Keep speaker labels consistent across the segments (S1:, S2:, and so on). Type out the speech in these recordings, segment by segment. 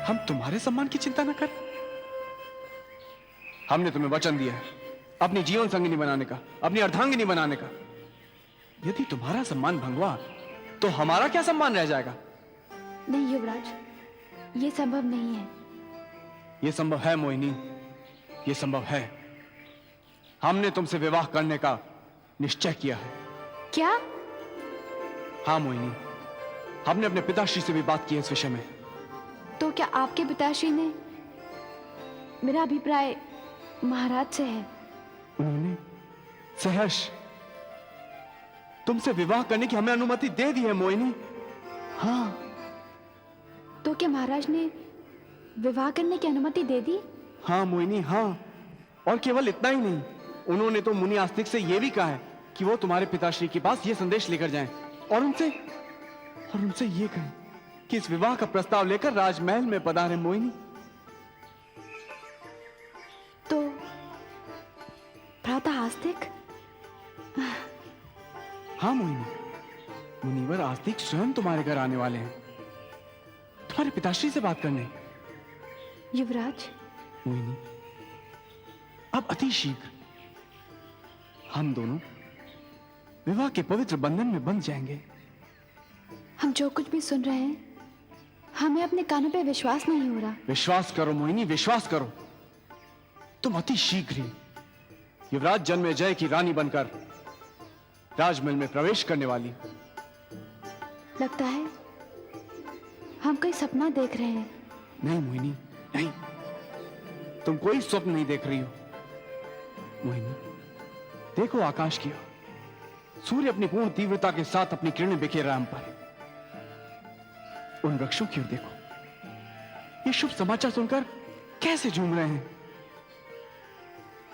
S1: हम तुम्हारे सम्मान की चिंता न करें? हमने तुम्हें वचन दिया है अपनी जीवन संगिनी बनाने का, अपनी अर्धांगिनी बनाने का। यदि तुम्हारा सम्मान भंग हुआ तो हमारा क्या सम्मान रह जाएगा?
S2: नहीं युवराज, ये संभव नहीं है।
S1: ये संभव है मोहिनी, ये संभव है। हमने तुमसे विवाह करने का निश्चय किया है।
S2: क्या?
S1: हाँ मोहिनी, हमने अपने पिताश्री से भी बात की है इस विषय में।
S2: तो क्या आपके पिताश्री ने? मेरा अभिप्राय महाराज से है।
S1: उन्होंने सहर्ष तुमसे विवाह करने की हमें अनुमति दे दी है मोहिनी। हाँ।
S2: तो क्या महाराज ने विवाह करने की अनुमति दे दी?
S1: हाँ मोहिनी, हाँ। और केवल इतना ही नहीं, उन्होंने तो मुनि आस्तिक से यह भी कहा है कि वो तुम्हारे पिताश्री के पास यह संदेश लेकर जाएं और उनसे ये कहें कि इस विवाह का प्रस्ताव लेकर राजमहल में पधारे मोहिनी।
S2: तो भ्राता आस्तिक?
S1: हाँ मोहिनी, मुनिवर आस्तिक स्वयं तुम्हारे घर आने वाले हैं तुम्हारे पिताश्री से बात करने।
S2: युवराज।
S1: मोहिनी, अब अति शीघ्र हम दोनों विवाह के पवित्र बंधन में बंध जाएंगे।
S2: हम जो कुछ भी सुन रहे हैं, हमें अपने कानों पे विश्वास नहीं हो रहा।
S1: विश्वास करो मोहिनी, विश्वास करो। तुम अति शीघ्र ही युवराज जन्मेजय की रानी बनकर राजमहल में प्रवेश करने वाली।
S2: लगता है हम कोई सपना देख रहे हैं।
S1: नहीं मोहिनी, नहीं, तुम कोई स्वप्न नहीं देख रही हो। मोहिनी, देखो आकाश की ओर। सूर्य अपनी पूर्ण तीव्रता के साथ अपनी किरणें बिखेर रहा है हम पर। उन वृक्षों की ओर देखो, ये शुभ समाचार सुनकर कैसे झूम रहे हैं।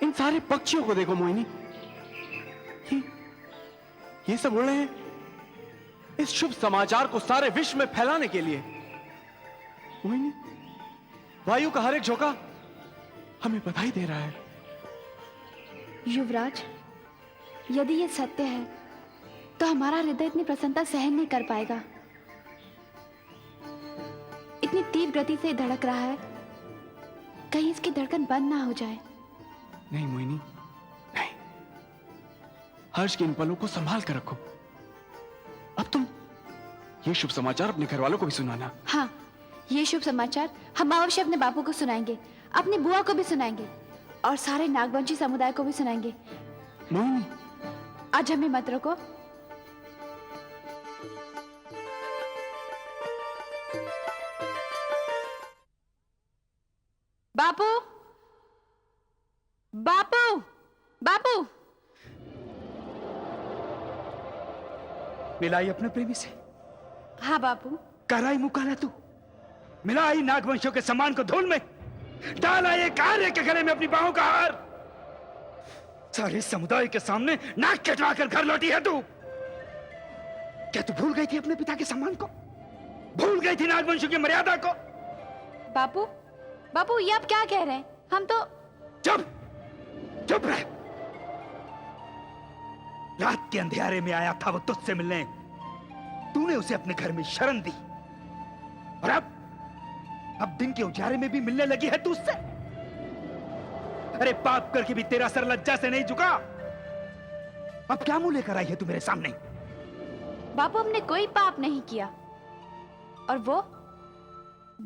S1: इन सारे पक्षियों को देखो मोहिनी, ये सब उड़ रहे हैं इस शुभ समाचार को सारे विश्व में फैलाने के लिए। मोहिनी, वायु का हर एक झोंका हमें बधाई दे रहा है।
S2: युवराज, यदि ये सत्य है तो हमारा हृदय इतनी प्रसन्नता सहन नहीं कर पाएगा। इतनी तीव्र गति से धड़क रहा है, कहीं इसकी धड़कन बंद ना हो जाए।
S1: नहीं मोहिनी, नहीं। हर्ष के इन पलों को संभाल कर रखो। अब तुम ये शुभ समाचार अपने घर वालों को भी सुनाना।
S2: हाँ, ये शुभ समाचार हम अवश्य अपने बापू को सुनाएंगे, अपनी बुआ को भी सुनाएंगे और सारे नागवंशी समुदाय को भी सुनाएंगे।
S1: मोहिनी,
S2: आज हमें मत रोको। बापू, बापू, बापू।
S3: मिलाई अपने प्रेमी से?
S2: हाँ बापू।
S3: कराई मुकाला तू? मिलाई नागवंशियों के सम्मान को धूल में? डाला ये कार्य के गले में अपनी बाहों का हार? सारे समुदाय के सामने नाक कटवा कर घर लौटी है तू? क्या तू भूल गई थी अपने पिता के सम्मान को? भूल गई थी नागवंशियों की मर्यादा को?
S2: बापू, बापू, ये आप क्या कह रहे हैं? हम तो...
S3: चुप, चुप रह। रात के अंधेरे में आया था वो तुझसे मिलने। तूने उसे अपने घर में शरण दी और अब दिन के उजाले में भी मिलने लगी है तू उससे। अरे पाप करके भी तेरा सर लज्जा से नहीं झुका। अब क्या मुंह लेकर आई है तू मेरे सामने?
S2: बापू, हमने कोई पाप नहीं किया और वो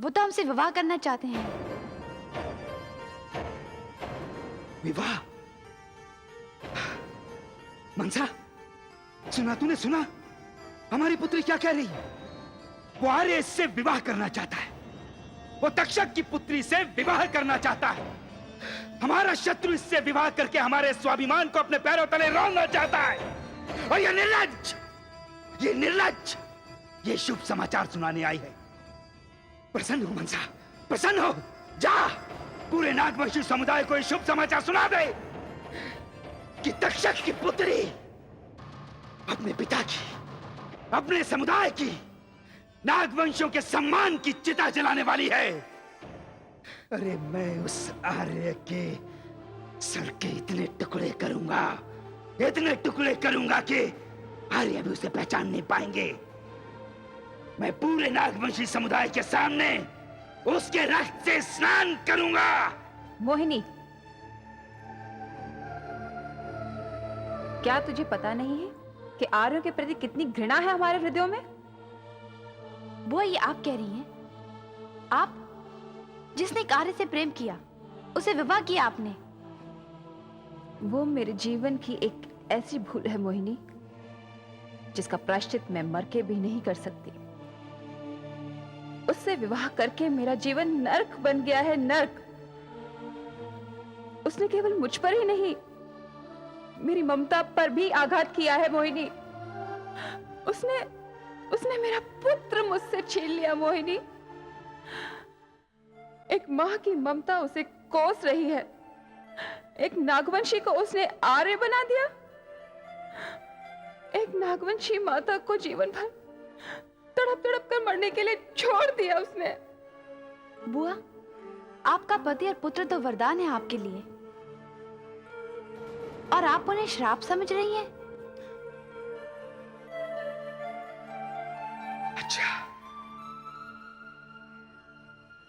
S2: तो हमसे विवाह करना चाहते हैं।
S3: विवाह? मनसा, सुना तूने? सुना हमारी पुत्री क्या कह रही है? वो आर्य इससे विवाह करना चाहता है। वो तक्षक की पुत्री से विवाह करना चाहता है। हमारा शत्रु इससे विवाह करके हमारे स्वाभिमान को अपने पैरों तले रौंदना चाहता है। और ये निर्लज्ज ये शुभ समाचार सुनाने आई है। प्रसन्न हो मनसा, प्रसन्न हो। जा पूरे नागवंशी समुदाय को ये शुभ समाचार सुना दे कि तक्षक की पुत्री अपने पिता की, अपने समुदाय की, नागवंशियों के सम्मान की चिता जलाने वाली है। अरे मैं उस आर्य के सर के इतने टुकड़े करूंगा कि आर्य भी उसे पहचान नहीं पाएंगे। मैं पूरे नागवंशी समुदाय के सामने उसके रक्त से स्नान करूंगा।
S4: मोहिनी, क्या तुझे पता नहीं है कि आर्यों के प्रति कितनी घृणा है हमारे हृदयों में?
S2: बुआ, ये आप कह रही हैं? आप जिसने एक आर्य से प्रेम किया, उसे विवाह किया आपने?
S4: वो मेरे जीवन की एक ऐसी भूल है मोहिनी, जिसका प्रायश्चित मैं मर के भी नहीं कर सकती। उससे विवाह करके मेरा जीवन नर्क बन गया है, नर्क। उसने केवल मुझ पर ही नहीं, मेरी ममता पर भी आघात किया है मोहिनी। उसने मेरा पुत्र मुझसे छीन लिया मोहिनी। एक मां की ममता उसे कोस रही है, एक नागवंशी को उसने आर्य बना दिया। एक नागवंशी माता को जीवन भर तड़प तड़प कर मरने के लिए छोड़ दिया उसने।
S2: बुआ, आपका पति और पुत्र तो वरदान है आपके लिए, और आप उन्हें श्राप समझ रही हैं।
S3: अच्छा,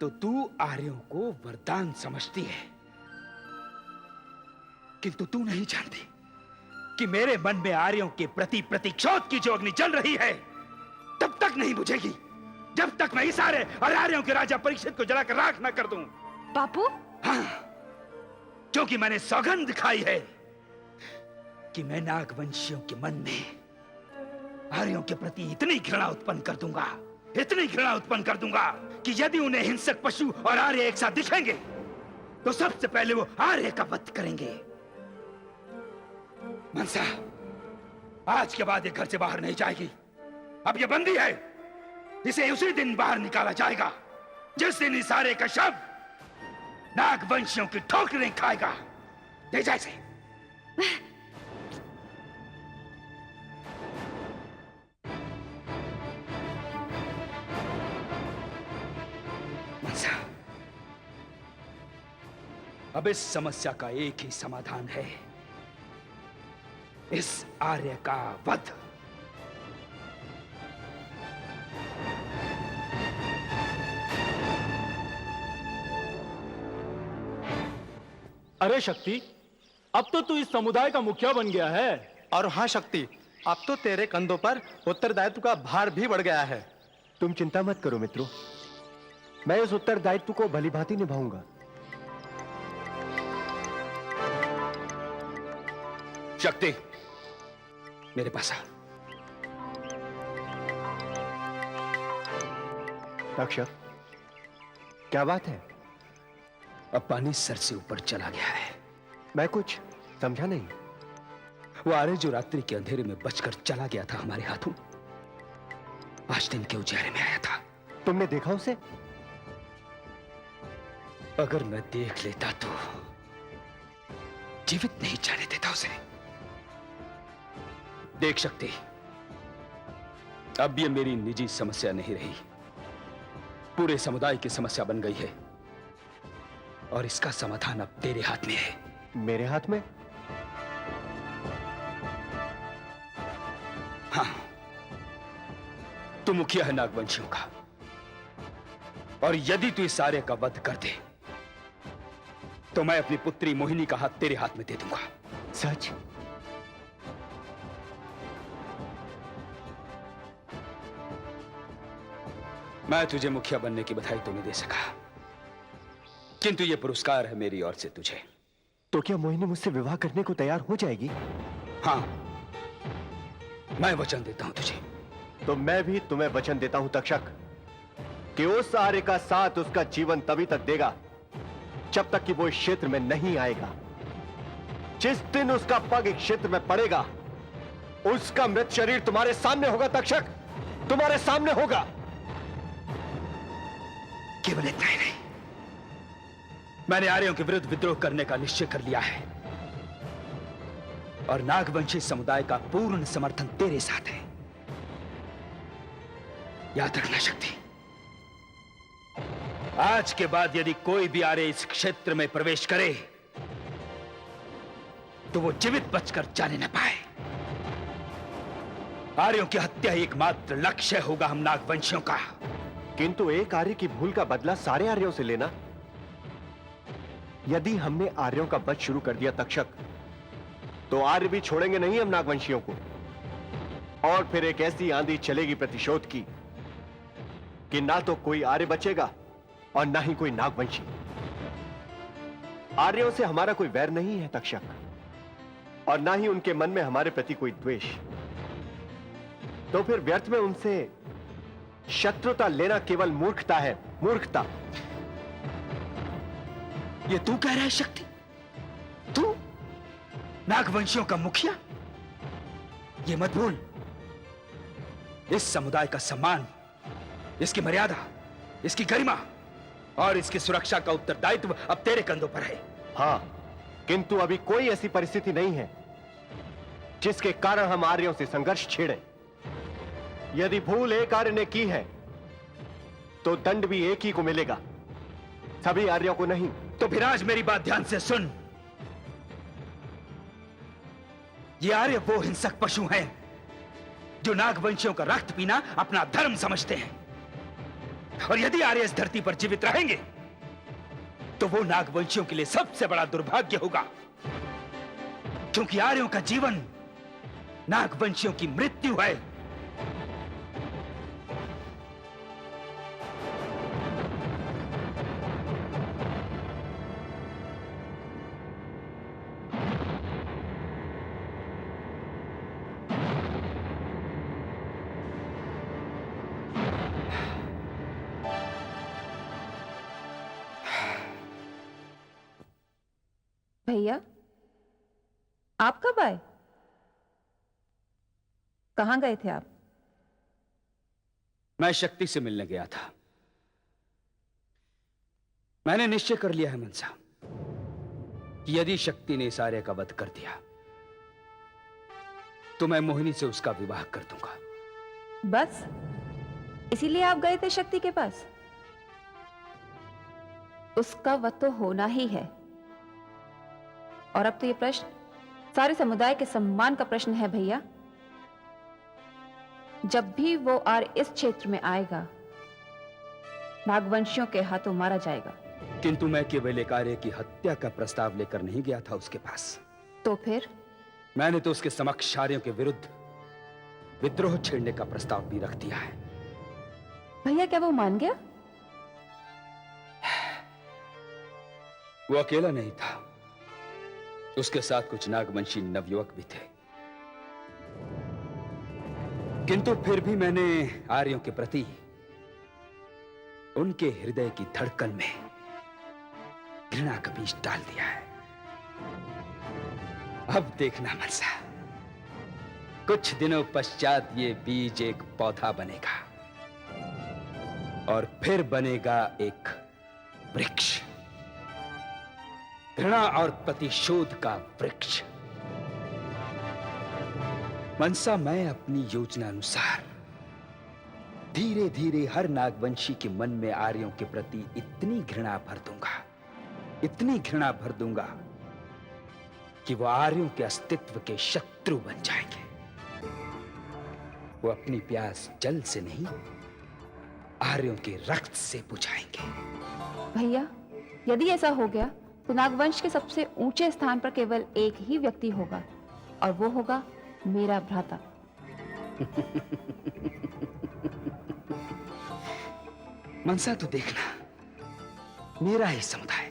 S3: तो तू आर्यों को वरदान समझती है, किंतु तू नहीं जानती कि मेरे मन में आर्यों के प्रति प्रतिक्षोध की जो अग्नि जल रही है, तब तक नहीं बुझेगी जब तक मैं इस आर्य और आर्यों के राजा परीक्षित को जलाकर राख न कर दूं।
S2: बापू,
S3: हाँ, क्योंकि मैंने सौगंध खाई है कि मैं नागवंशियों के मन में आर्यों के प्रति इतनी घृणा उत्पन्न कर दूंगा, इतनी घृणा उत्पन्न कर दूंगा कि यदि उन्हें हिंसक पशु और आर्य एक साथ दिखेंगे तो सबसे पहले वो आर्य का वध करेंगे। मनसा, आज के बाद ये घर से बाहर नहीं जाएगी। अब ये बंदी है, इसे उसी दिन बाहर निकाला जाएगा जिस दिन इस आर्य का शव नागवंशियों की ठोकरें खाएगा। ले जा इसे। मनसा, अब इस समस्या का एक ही समाधान है, इस आर्य का वध।
S5: अरे शक्ति, अब तो तू इस समुदाय का मुखिया बन गया है।
S6: और हाँ शक्ति, अब तो तेरे कंधों पर उत्तरदायित्व का भार भी बढ़ गया है।
S7: तुम चिंता मत करो मित्रों, मैं इस उत्तरदायित्व को भलीभांति निभाऊंगा।
S3: शक्ति, मेरे पास आ।
S7: तक्षक, क्या बात है?
S3: अब पानी सर से ऊपर चला गया है।
S7: मैं कुछ समझा नहीं।
S3: वो आर्य जो रात्रि के अंधेरे में बचकर चला गया था हमारे हाथों, आज दिन के उजाले में आया था।
S7: तुमने देखा उसे?
S3: अगर मैं देख लेता तो जीवित नहीं जाने देता उसे। देख शक्ति, अब ये मेरी निजी समस्या नहीं रही, पूरे समुदाय की समस्या बन गई है, और इसका समाधान अब तेरे हाथ में है।
S7: मेरे हाथ में?
S3: हाँ, तू मुखिया है नागवंशियों का, और यदि तू इस आर्य का वध कर दे तो मैं अपनी पुत्री मोहिनी का हाथ तेरे हाथ में दे दूंगा।
S7: सच?
S3: मैं तुझे मुखिया बनने की बधाई तो नहीं दे सका, किंतु यह पुरस्कार है मेरी ओर से तुझे।
S7: तो क्या मोहिनी मुझसे विवाह करने को तैयार हो जाएगी?
S3: हाँ, मैं वचन देता हूं तुझे।
S7: तो मैं भी तुम्हें वचन देता हूं तक्षक, कि उस आर्य का साथ उसका जीवन तभी तक देगा जब तक कि वो इस क्षेत्र में नहीं आएगा। जिस दिन उसका पग इस क्षेत्र में पड़ेगा, उसका मृत शरीर तुम्हारे सामने होगा तक्षक, तुम्हारे सामने होगा।
S3: केवल इतना ही नहीं, मैंने आर्यों के विरुद्ध विद्रोह करने का निश्चय कर लिया है, और नागवंशी समुदाय का पूर्ण समर्थन तेरे साथ है। याद रखना शक्ति, आज के बाद यदि कोई भी आर्य इस क्षेत्र में प्रवेश करे तो वो जीवित बचकर जाने न पाए। आर्यों की हत्या ही एकमात्र लक्ष्य होगा हम नागवंशियों का।
S7: किंतु एक आर्य की भूल का बदला सारे आर्यों से लेना? यदि हमने आर्यों का वध शुरू कर दिया तक्षक, तो आर्य भी छोड़ेंगे नहीं हम नागवंशियों को, और फिर एक ऐसी आंधी चलेगी प्रतिशोध की कि ना तो कोई आर्य बचेगा और ना ही कोई नागवंशी। आर्यों से हमारा कोई वैर नहीं है तक्षक, और ना ही उनके मन में हमारे प्रति कोई द्वेष। तो फिर व्यर्थ में उनसे शत्रुता लेना केवल मूर्खता है, मूर्खता।
S3: ये तू कह रहा है शक्ति? तू नागवंशियों का मुखिया? ये मत भूल, इस समुदाय का सम्मान, इसकी मर्यादा, इसकी गरिमा और इसकी सुरक्षा का उत्तरदायित्व अब तेरे कंधों पर है।
S7: हां, किंतु अभी कोई ऐसी परिस्थिति नहीं है जिसके कारण हम आर्यों से संघर्ष छेड़ें। यदि भूल एक आर्य ने की है तो दंड भी एक ही को मिलेगा, सभी आर्यों को नहीं।
S3: तो फिर आज मेरी बात ध्यान से सुन। ये आर्य वो हिंसक पशु हैं जो नागवंशियों का रक्त पीना अपना धर्म समझते हैं, और यदि आर्य इस धरती पर जीवित रहेंगे तो वो नागवंशियों के लिए सबसे बड़ा दुर्भाग्य होगा, क्योंकि आर्यों का जीवन नागवंशियों की मृत्यु है।
S4: भैया, आप कब आए? कहां गए थे आप?
S3: मैं शक्ति से मिलने गया था। मैंने निश्चय कर लिया है मनसा कि यदि शक्ति ने इस आर्य का वध कर दिया तो मैं मोहिनी से उसका विवाह कर दूंगा।
S4: बस इसीलिए आप गए थे शक्ति के पास? उसका वध तो होना ही है, और अब तो ये प्रश्न सारे समुदाय के सम्मान का प्रश्न है भैया। जब भी वो आर्य इस क्षेत्र में आएगा, नागवंशियों के हाथों मारा जाएगा।
S3: किंतु मैं केवल एक आर्य की हत्या का प्रस्ताव लेकर नहीं गया था उसके पास।
S4: तो फिर?
S3: मैंने तो उसके समक्ष आर्यों के विरुद्ध विद्रोह छेड़ने का प्रस्ताव भी रख दिया है।
S4: भैया, क्या वो मान गया?
S3: वो अकेला नहीं था, उसके साथ कुछ नागवंशी नवयुवक भी थे। किंतु फिर भी मैंने आर्यों के प्रति उनके हृदय की धड़कन में घृणा का बीज डाल दिया है। अब देखना मनसा, कुछ दिनों पश्चात ये बीज एक पौधा बनेगा और फिर बनेगा एक वृक्ष, घृणा और प्रतिशोध का वृक्ष। मनसा, मैं अपनी योजना अनुसार धीरे धीरे हर नागवंशी के मन में आर्यों के प्रति इतनी घृणा भर दूंगा, इतनी घृणा भर दूंगा कि वो आर्यों के अस्तित्व के शत्रु बन जाएंगे। वो अपनी प्यास जल से नहीं, आर्यों के रक्त से बुझाएंगे।
S4: भैया, यदि ऐसा हो गया तो नागवंश के सबसे ऊंचे स्थान पर केवल एक ही व्यक्ति होगा, और वो होगा मेरा भ्राता।
S3: मनसा, तो देखना, मेरा ही समुदाय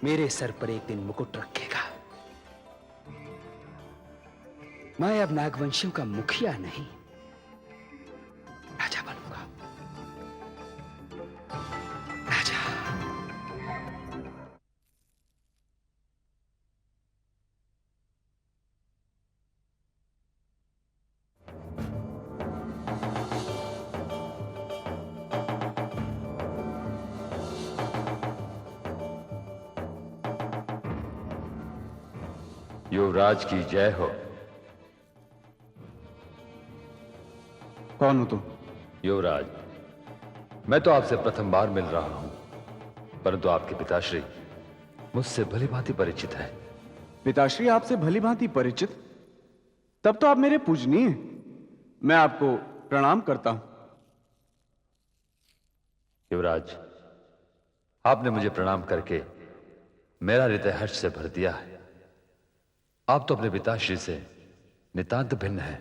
S3: मेरे सर पर एक दिन मुकुट रखेगा। मैं अब नागवंशियों का मुखिया नहीं, राजा बनूंगा, राजा।
S8: युवराज की जय हो।
S1: कौन हो तुम?
S8: युवराज, मैं तो आपसे प्रथम बार मिल रहा हूं, परंतु आपके पिताश्री मुझसे भली भांति परिचित है।
S1: पिताश्री आपसे भली भांति परिचित? तब तो आप मेरे पूजनीय हैं। मैं आपको प्रणाम करता हूं।
S8: युवराज, आपने मुझे प्रणाम करके मेरा हृदय हर्ष से भर दिया है। आप तो अपने पिताश्री से नितांत भिन्न है।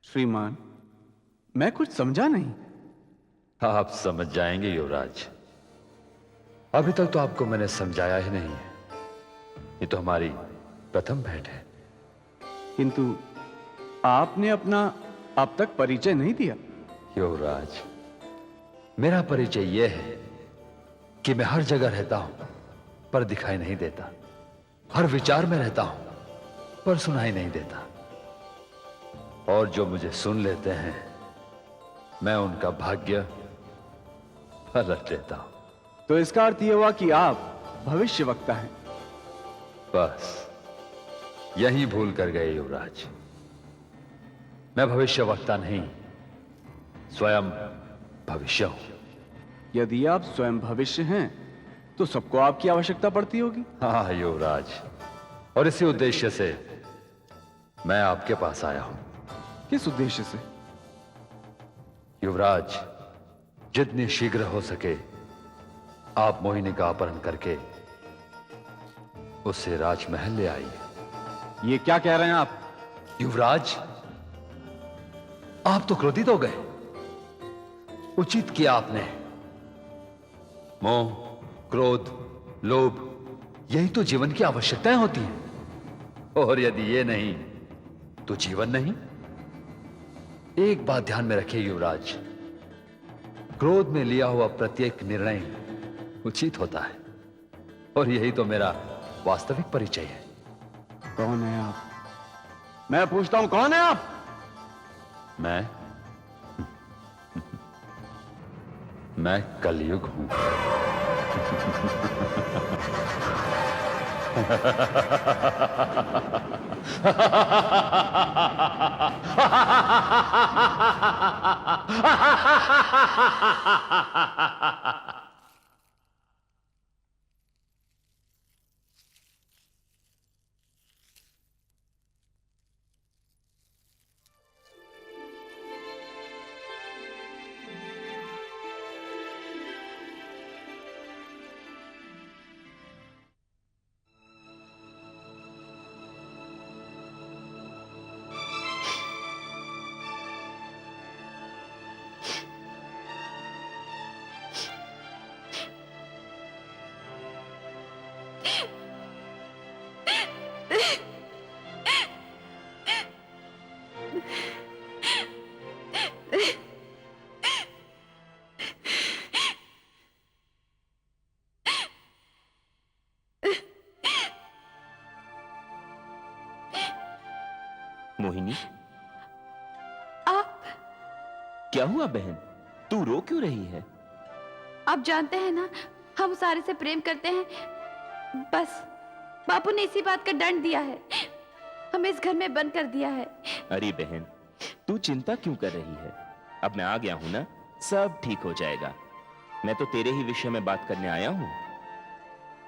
S1: श्रीमान, मैं कुछ समझा नहीं।
S8: आप समझ जाएंगे युवराज। अभी तक तो आपको मैंने समझाया ही नहीं है। ये तो हमारी प्रथम भेंट है।
S1: किंतु आपने अपना अब तक परिचय नहीं दिया।
S8: युवराज, मेरा परिचय यह है कि मैं हर जगह रहता हूं पर दिखाई नहीं देता, हर विचार में रहता हूं पर सुनाई नहीं देता, और जो मुझे सुन लेते हैं मैं उनका भाग्य पलट लेता हूं।
S1: तो इसका अर्थ यह हुआ कि आप भविष्य वक्ता हैं।
S8: बस यही भूल कर गए युवराज। मैं भविष्य वक्ता नहीं, स्वयं भविष्य हूं।
S1: यदि आप स्वयं भविष्य हैं तो सबको आपकी आवश्यकता पड़ती होगी।
S8: हाँ युवराज, और इसी उद्देश्य से मैं आपके पास आया हूं।
S1: किस उद्देश्य से?
S8: युवराज, जितनी शीघ्र हो सके आप मोहिनी का अपहरण करके उसे राजमहल ले आइए।
S1: ये क्या कह रहे हैं आप?
S8: युवराज, आप तो क्रोधित हो गए। उचित किया आपने। मोह, क्रोध, लोभ, यही तो जीवन की आवश्यकताएं होती हैं। और यदि ये नहीं तो जीवन नहीं। एक बात ध्यान में रखिए युवराज, क्रोध में लिया हुआ प्रत्येक निर्णय उचित होता है, और यही तो मेरा वास्तविक परिचय है।
S1: कौन है आप? मैं पूछता हूं, कौन है आप?
S8: मैं कलयुग हूं।
S9: मोहिनी,
S2: आप
S9: क्या हुआ बहन? तू रो क्यों रही है?
S2: आप जानते हैं ना, हम सारे से प्रेम करते हैं। बस बापू ने इसी बात का दंड दिया है, हमें इस घर में बंद कर दिया है।
S9: अरे बहन, तू चिंता क्यों कर रही है? अब मैं आ गया हूं ना, सब ठीक हो जाएगा। मैं तो तेरे ही विषय में बात करने आया हूं।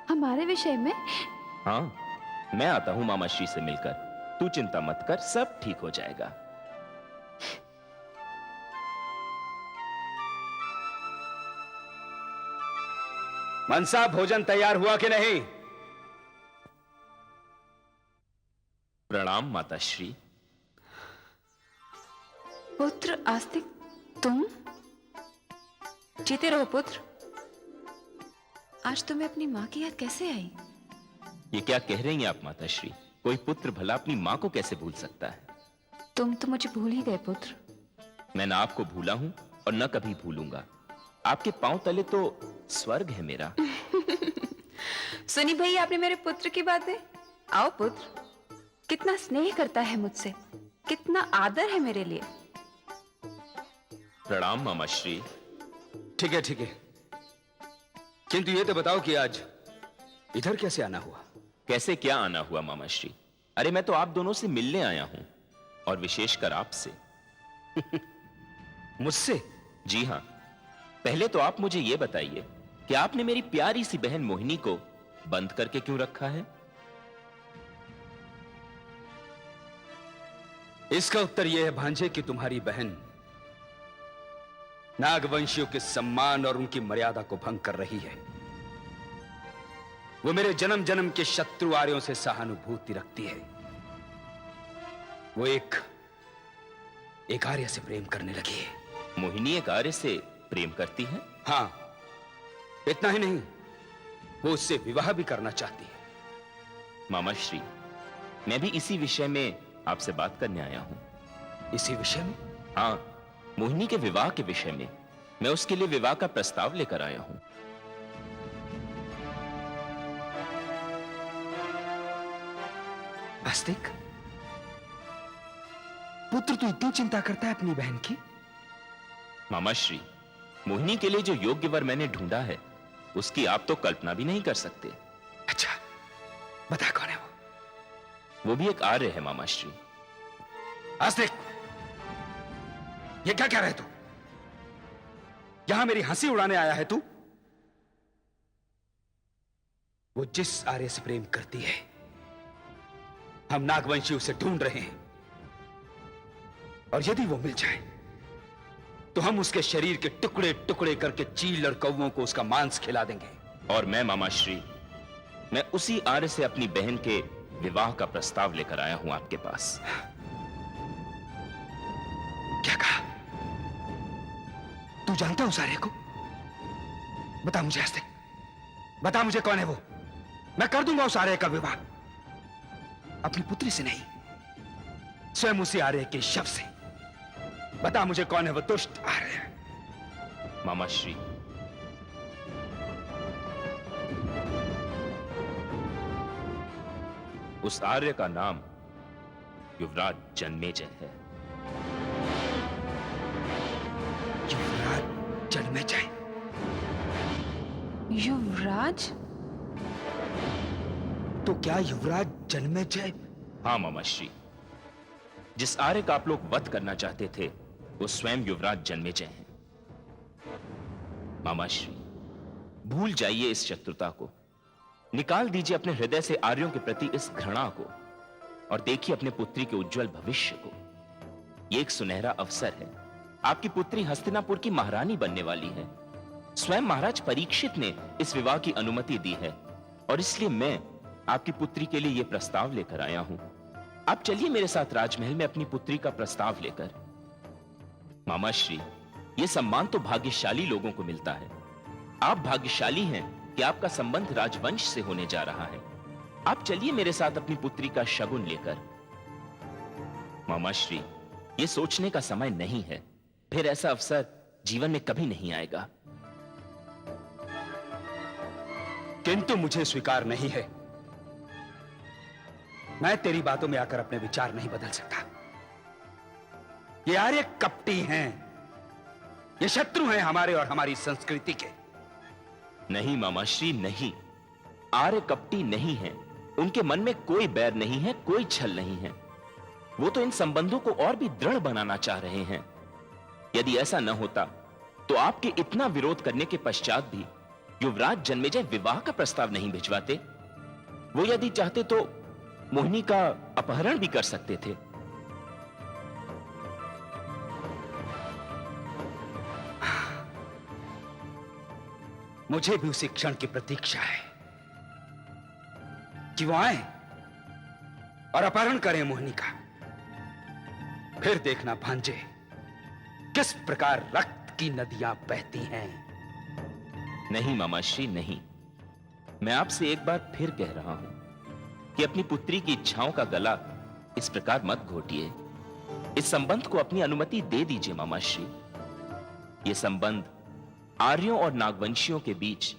S2: हमारे विषय में?
S9: हाँ, मैं आता हूं मामा श्री से मिलकर। तू चिंता मत कर, सब ठीक हो जाएगा।
S3: मनसा, भोजन तैयार हुआ कि नहीं?
S9: प्रणाम माताश्री।
S4: पुत्र आस्तिक, तुम जीते रहो पुत्र। आज तुम्हें अपनी मां की याद कैसे आई?
S9: ये क्या कह रही हैं आप माताश्री? कोई पुत्र भला अपनी मां को कैसे भूल सकता है?
S4: तुम तो मुझे भूल ही गए पुत्र।
S9: मैं ना आपको भूला हूं और न कभी भूलूंगा। आपके पांव तले तो स्वर्ग है मेरा।
S4: सुनी भई आपने मेरे पुत्र की बातें। आओ पुत्र, कितना स्नेह करता है मुझसे, कितना आदर है मेरे लिए।
S9: प्रणाम मामा श्री।
S3: ठीक है ठीक है, किंतु ये तो बताओ कि आज इधर कैसे आना हुआ?
S9: कैसे क्या आना हुआ मामा श्री? अरे मैं तो आप दोनों से मिलने आया हूं, और विशेषकर आपसे।
S3: मुझसे?
S9: जी हां। पहले तो आप मुझे यह बताइए कि आपने मेरी प्यारी सी बहन मोहिनी को बंद करके क्यों रखा है?
S3: इसका उत्तर यह है भांजे कि तुम्हारी बहन नागवंशियों के सम्मान और उनकी मर्यादा को भंग कर रही है। वो मेरे जन्म जन्म के शत्रु आर्यों से सहानुभूति रखती है। वो एक आर्य से प्रेम करने लगी है।
S9: मोहिनी एक आर्य से प्रेम करती है?
S3: हां, इतना ही नहीं, वो उससे विवाह भी करना चाहती है।
S9: मामा श्री, मैं भी इसी विषय में आपसे बात करने आया हूं।
S3: इसी विषय में?
S9: हाँ, मोहिनी के विवाह के विषय में। मैं उसके लिए विवाह का प्रस्ताव लेकर आया हूं।
S3: आस्तिक, पुत्र तो इतनी चिंता करता है अपनी बहन की?
S9: मामा श्री, मोहिनी के लिए जो योग्य वर मैंने ढूंढा है, उसकी आप तो कल्पना भी नहीं कर सकते।
S3: अच्छा, बता कौन है वो?
S9: वो भी एक आर्य है मामा श्री।
S3: आस्तिक, ये क्या कह रहे तू? यहां मेरी हंसी उड़ाने आया है तू? वो जिस आर्य से प्रेम करती है, हम नागवंशी उसे ढूंढ रहे हैं, और यदि वो मिल जाए तो हम उसके शरीर के टुकड़े टुकड़े करके चील और कौवों को उसका मांस खिला देंगे।
S9: और मैं मामा श्री, मैं उसी आर्य से अपनी बहन के विवाह का प्रस्ताव लेकर आया हूं आपके पास।
S3: क्या कहा? तू जानता उस आर्य को? बता मुझे आस्तिक, बता मुझे कौन है वो। मैं कर दूंगा उस आर्य का विवाह, अपनी पुत्री से नहीं, स्वयं उसी आर्य के शव से। बता मुझे कौन है वो दुष्ट आर्य।
S9: मामा श्री, उस आर्य का नाम युवराज जन्मेजय है।
S3: युवराज जन्मेजय?
S4: युवराज?
S3: तो क्या युवराज जन्मेजय?
S9: हाँ मामा श्री, जिस आर्य का आप लोग वध करना चाहते थे, वो स्वयं युवराज जन्मेजय हैं। मामा श्री, भूल जाइए इस शत्रुता को, निकाल दीजिए अपने हृदय से आर्यों के प्रति इस घृणा को, और देखिए अपने पुत्री के उज्जवल भविष्य को। यह एक सुनहरा अवसर है। आपकी पुत्री हस्तिनापुर की महारानी बनने वाली है। स्वयं महाराज परीक्षित ने इस विवाह की अनुमति दी है, और इसलिए मैं आपकी पुत्री के लिए यह प्रस्ताव लेकर आया हूं। आप चलिए मेरे साथ राजमहल में अपनी पुत्री का प्रस्ताव लेकर। मामा श्री, यह सम्मान तो भाग्यशाली लोगों को मिलता है। आप भाग्यशाली हैं कि आपका संबंध राजवंश से होने जा रहा है। आप चलिए मेरे साथ अपनी पुत्री का शगुन लेकर। मामा श्री, यह सोचने का समय नहीं है, फिर ऐसा अवसर जीवन में कभी नहीं आएगा।
S3: किंतु मुझे स्वीकार नहीं है। मैं तेरी बातों में आकर अपने विचार नहीं बदल सकता। ये आर्य कपटी हैं, ये शत्रु हैं हमारे और हमारी संस्कृति के।
S9: नहीं मामा श्री, नहीं, आर्य कपटी नहीं है। उनके मन में कोई बैर नहीं है, कोई छल नहीं है। वो तो इन संबंधों को और भी दृढ़ बनाना चाह रहे हैं। यदि ऐसा न होता तो आपके इतना विरोध करने के पश्चात भी युवराज जन्मेजय विवाह का प्रस्ताव नहीं भिजवाते। वो यदि चाहते तो मोहिनी का अपहरण भी कर सकते थे।
S3: मुझे भी उसी क्षण की प्रतीक्षा है कि वो आए और अपहरण करें मोहिनी का। फिर देखना भांजे, किस प्रकार रक्त की नदियां बहती हैं।
S9: नहीं मामा श्री, नहीं। मैं आपसे एक बार फिर कह रहा हूं कि अपनी पुत्री की इच्छाओं का गला इस प्रकार मत घोटिए। इस संबंध को अपनी अनुमति दे दीजिए मामा श्री। यह संबंध आर्यों और नागवंशियों के बीच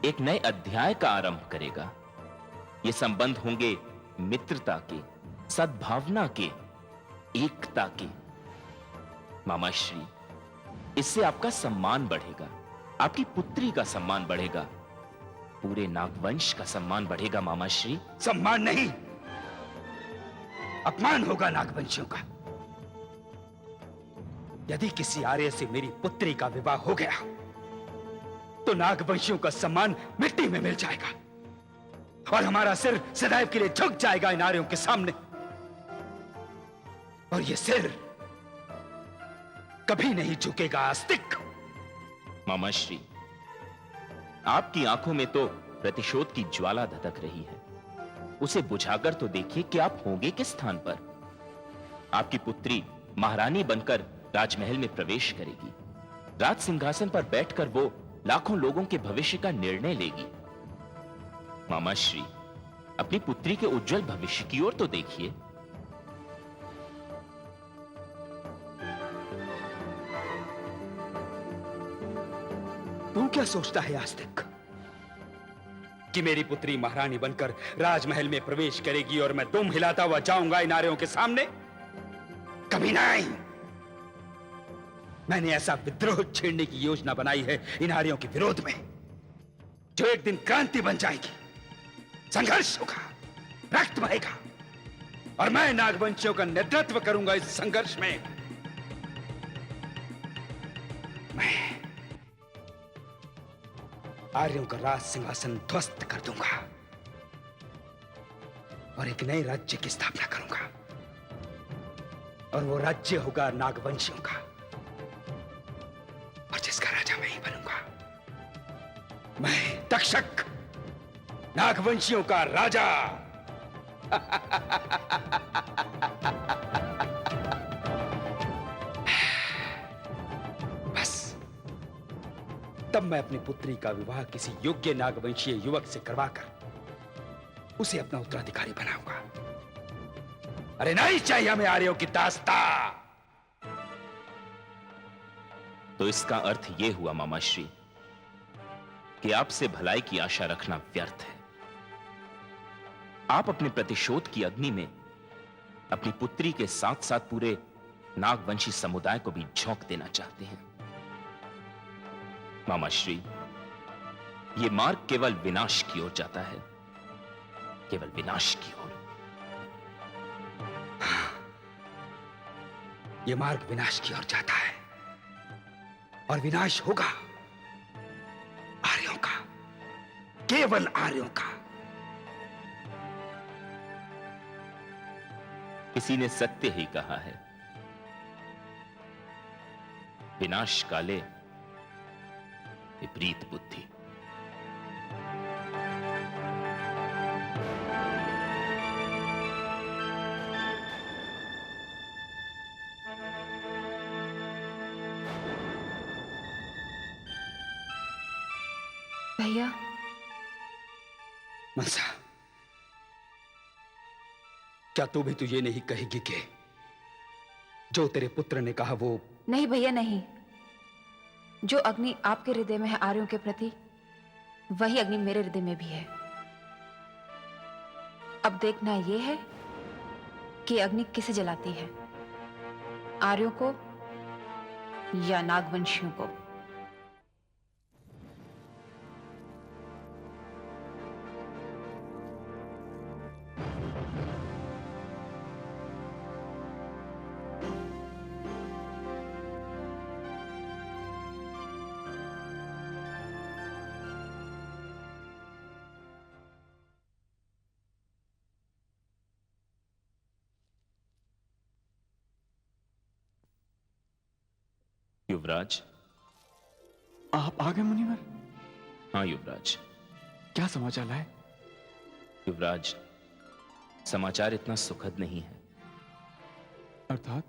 S9: एक नए अध्याय का आरंभ करेगा। ये संबंध होंगे मित्रता के, सद्भावना के, एकता के। मामा श्री, इससे आपका सम्मान बढ़ेगा, आपकी पुत्री का सम्मान बढ़ेगा, पूरे नागवंश का सम्मान बढ़ेगा। मामा श्री,
S3: सम्मान नहीं, अपमान होगा नागवंशियों का। यदि किसी आर्य से मेरी पुत्री का विवाह हो गया तो नागवंशियों का सम्मान मिट्टी में मिल जाएगा और हमारा सिर सदैव के लिए झुक जाएगा इन आर्यों के सामने। और यह सिर कभी नहीं झुकेगा आस्तिक।
S9: मामाश्री, आपकी आंखों में तो प्रतिशोध की ज्वाला धधक रही है। उसे बुझाकर तो देखिए कि आप होंगे किस स्थान पर। आपकी पुत्री महारानी बनकर राजमहल में प्रवेश करेगी। राज सिंहासन पर बैठकर वो लाखों लोगों के भविष्य का निर्णय लेगी। मामाश्री, अपनी पुत्री के उज्जवल भविष्य की ओर तो देखिए।
S3: तू क्या सोचता है आज तक कि मेरी पुत्री महारानी बनकर राजमहल में प्रवेश करेगी और मैं दुम हिलाता हुआ जाऊंगा इन नारियों के सामने? कभी नहीं। मैंने ऐसा विद्रोह छेड़ने की योजना बनाई है इन नारियों के विरोध में, जो एक दिन क्रांति बन जाएगी। संघर्ष होगा, रक्त बहेगा, और मैं नागवंशियों का नेतृत्व करूंगा इस संघर्ष में। मैं आर्यों का राज सिंहासन ध्वस्त कर दूंगा और एक नए राज्य की स्थापना करूंगा, और वो राज्य होगा नागवंशियों का, और जिसका राजा मैं ही बनूंगा। मैं तक्षक, नागवंशियों का राजा। बस तब मैं अपनी पुत्री का विवाह किसी योग्य नागवंशीय युवक से करवाकर उसे अपना उत्तराधिकारी बनाऊंगा। अरे नहीं चाहिए हमें आर्यों की दास्ता।
S9: तो इसका अर्थ यह हुआ मामाश्री कि आपसे भलाई की आशा रखना व्यर्थ है। आप अपने प्रतिशोध की अग्नि में अपनी पुत्री के साथ साथ पूरे नागवंशी समुदाय को भी झोंक देना चाहते हैं। मामाश्री, यह मार्ग केवल विनाश की ओर जाता है, केवल विनाश की ओर।
S3: यह मार्ग विनाश की ओर जाता है, और विनाश होगा आर्यों का, केवल आर्यों का।
S9: किसी ने सत्य ही कहा है, विनाश काले विपरीत बुद्धि।
S4: भैया,
S3: मनसा, क्या तू भी तो ये नहीं कहेगी कि जो तेरे पुत्र ने कहा वो?
S4: नहीं भैया नहीं। जो अग्नि आपके हृदय में है आर्यों के प्रति, वही अग्नि मेरे हृदय में भी है। अब देखना यह है कि अग्नि किसे जलाती है, आर्यों को या नागवंशियों को।
S9: युवराज।
S1: आप आ गए मुनिवर?
S9: हाँ युवराज।
S1: क्या समाचार लाए?
S9: युवराज, समाचार इतना सुखद नहीं है।
S1: अर्थात?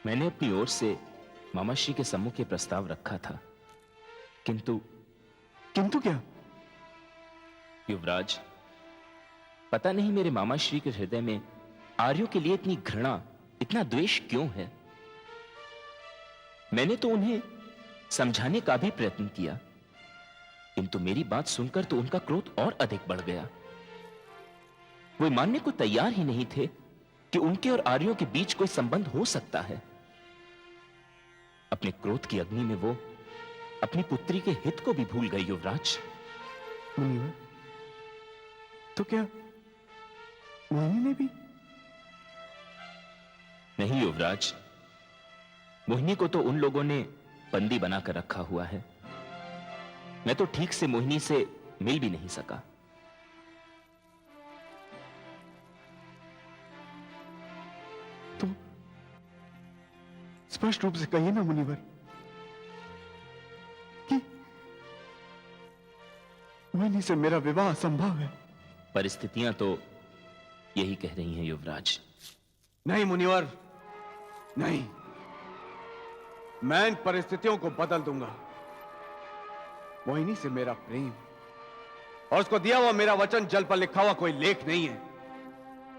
S9: मैंने अपनी ओर से मामाश्री के सम्मुख ये प्रस्ताव रखा था, किंतु
S1: क्या?
S9: युवराज, पता नहीं मेरे मामाश्री के हृदय में आर्यों के लिए इतनी घृणा, इतना द्वेष क्यों है। मैंने तो उन्हें समझाने का भी प्रयत्न किया, किंतु मेरी बात सुनकर तो उनका क्रोध और अधिक बढ़ गया। वो मानने को तैयार ही नहीं थे कि उनके और आर्यों के बीच कोई संबंध हो सकता है। अपने क्रोध की अग्नि में वो अपनी पुत्री के हित को भी भूल गई। युवराज।
S1: मुनिवर, तो क्या मोहिनी ने भी?
S9: नहीं युवराज, मोहिनी को तो उन लोगों ने बंदी बनाकर रखा हुआ है। मैं तो ठीक से मोहिनी से मिल भी नहीं सका।
S1: तो स्पष्ट रूप से कहिए ना मुनिवर, मोहिनी से मेरा विवाह असंभव है।
S9: परिस्थितियां तो यही कह रही हैं युवराज।
S1: नहीं मुनिवर, नहीं, मैं इन परिस्थितियों को बदल दूंगा। मोहिनी से मेरा प्रेम और उसको दिया हुआ मेरा वचन जल पर लिखा हुआ कोई लेख नहीं है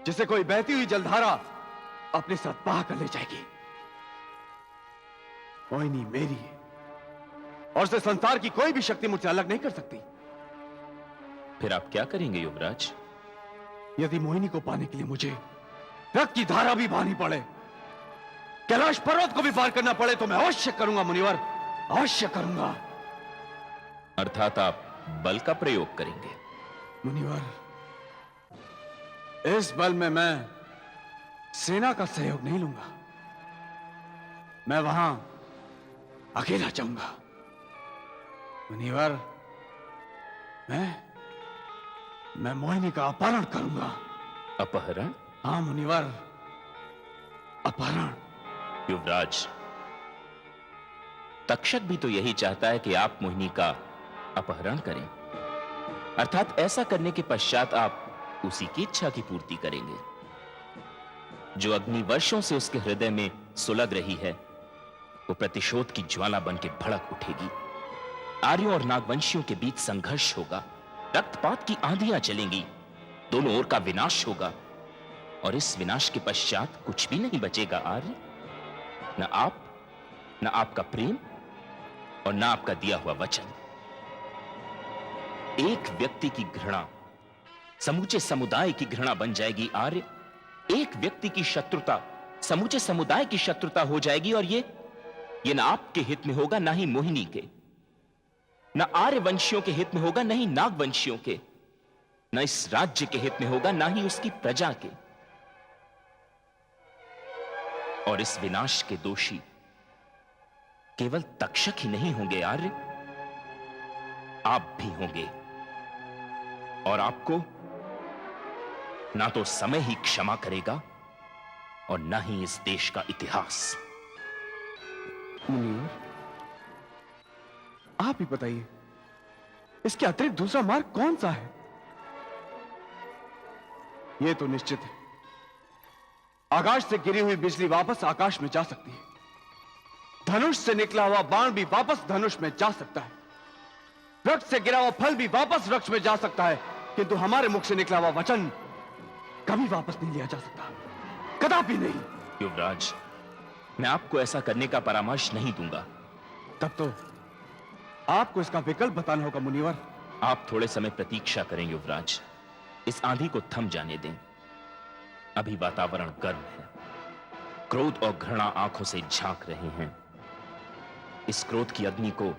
S1: जिसे कोई बहती हुई जलधारा अपने साथ बहा कर ले जाएगी। मोहिनी मेरी है और उसे संसार की कोई भी शक्ति मुझसे अलग नहीं कर सकती।
S9: फिर आप क्या करेंगे युवराज?
S1: यदि मोहिनी को पाने के लिए मुझे रक्त की धारा भी बहानी पड़े, कैलाश पर्वत को भी पार करना पड़े, तो मैं अवश्य करूंगा मुनिवर, अवश्य करूंगा।
S9: अर्थात आप बल का प्रयोग करेंगे?
S1: मुनिवर, इस बल में मैं सेना का सहयोग नहीं लूंगा। मैं वहां अकेला जाऊंगा। मुनिवर, मैं मोहिनी का अपहरण करूंगा।
S9: अपहरण?
S1: हाँ मुनिवर, अपहरण।
S9: युवराज, तक्षक भी तो यही चाहता है कि आप मोहिनी का अपहरण करें। अर्थात ऐसा करने के पश्चात आप उसी की इच्छा की पूर्ति करेंगे। जो अग्नि वर्षों से उसके हृदय में सुलग रही है, वो प्रतिशोध की ज्वाला बन के भड़क उठेगी। आर्यों और नागवंशियों के बीच संघर्ष होगा, रक्तपात की आंधियां चलेंगी, दोनों ओर का विनाश होगा, और इस विनाश के पश्चात कुछ भी नहीं बचेगा आर्य। न आप, न आपका प्रेम, और न आपका दिया हुआ वचन। एक व्यक्ति की घृणा समूचे समुदाय की घृणा बन जाएगी आर्य। एक व्यक्ति की शत्रुता समूचे समुदाय की शत्रुता हो जाएगी, और ये न आपके हित में होगा, ना ही मोहिनी के, न आर्य वंशियों के हित में होगा, न ही नागवंशियों के, न इस राज्य के हित में होगा, ना ही उसकी प्रजा के। और इस विनाश के दोषी केवल तक्षक ही नहीं होंगे आर्य, आप भी होंगे। और आपको ना तो समय ही क्षमा करेगा और ना ही इस देश का इतिहास।
S1: मुनिवर, आप ही बताइए, इसके अतिरिक्त दूसरा मार्ग कौन सा है? यह तो निश्चित है, आकाश से गिरी हुई बिजली वापस आकाश में जा सकती है, धनुष से निकला हुआ बाण भी वापस धनुष में जा सकता है, वृक्ष से गिरा हुआ फल भी वापस वृक्ष में जा सकता है, किंतु हमारे मुख से निकला हुआ वचन कभी वापस नहीं लिया जा सकता, कदापि नहीं।
S9: युवराज, मैं आपको ऐसा करने का परामर्श नहीं दूंगा।
S1: तब तो आपको इसका विकल्प बताना होगा मुनिवर।
S9: आप थोड़े समय प्रतीक्षा करें युवराज, इस आंधी को थम जाने दें। अभी वातावरण गर्म है, क्रोध और घृणा आंखों से झांक रहे हैं। इस क्रोध की अग्नि को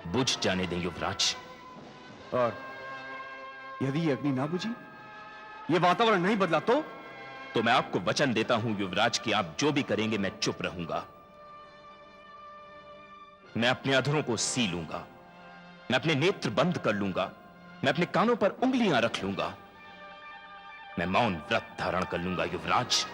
S9: बुझ जाने दें युवराज।
S1: और यदि ये अग्नि ना बुझी, ये वातावरण नहीं बदला तो
S9: मैं आपको वचन देता हूं युवराज कि आप जो भी करेंगे मैं चुप रहूंगा। मैं अपने अधरों को सी लूंगा, मैं अपने नेत्र बंद कर लूंगा, मैं अपने कानों पर उंगलियां रख लूंगा, मैं मौन व्रत धारण कर लूंगा युवराज।